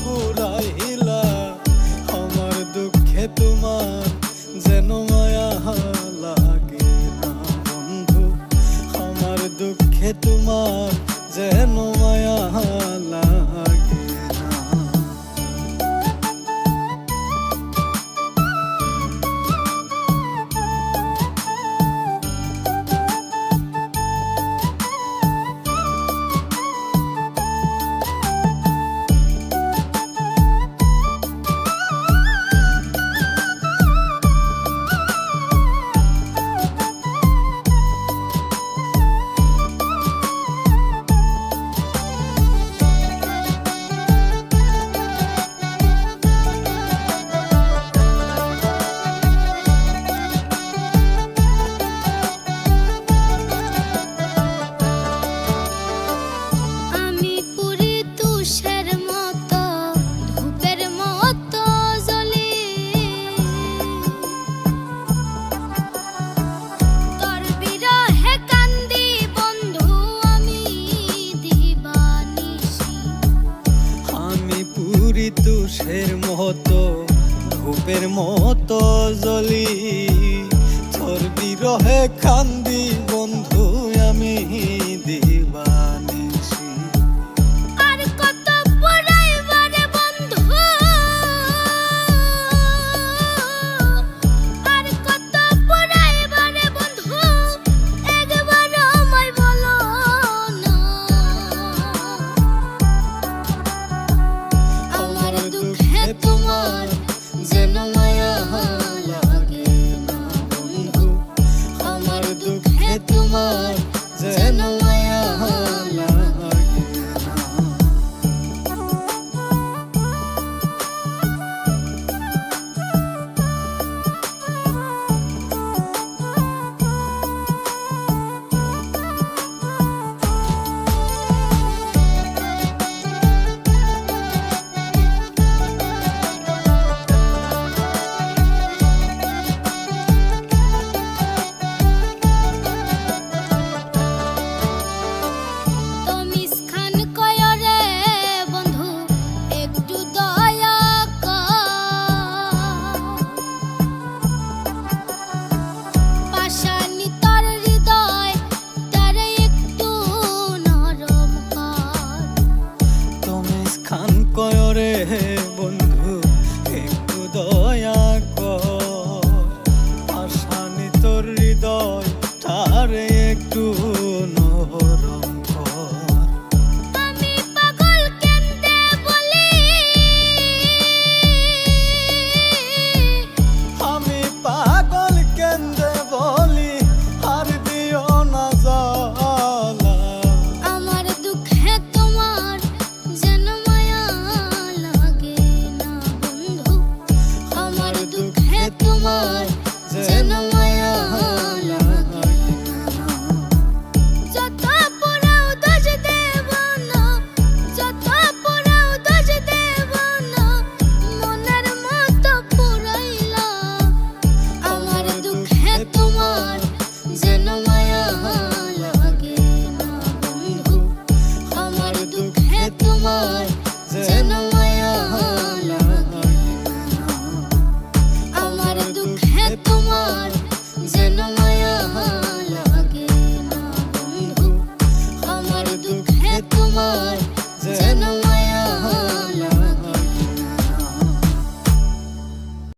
পুরাইলা আমার দুঃখে তোমার যেন মায়া লাগে না বন্ধু আমার দুঃখে তোমার যেন মায়া লাগে না। তুষের মতো ধূপের মতো জ্বলি তোর বিরহে কান্দি বন্ধু আমি দিবানিশি। আর কত পুরাইবা রে বন্ধু আর কত পুরাইবা রে বন্ধু একবার আমায় বলো না আমার দুঃখে তোমার যেন মায়া লাগে না বন্ধু আমার দুঃখে তোমার যেন মায়া লাগে না। খান কয়রে বন্ধু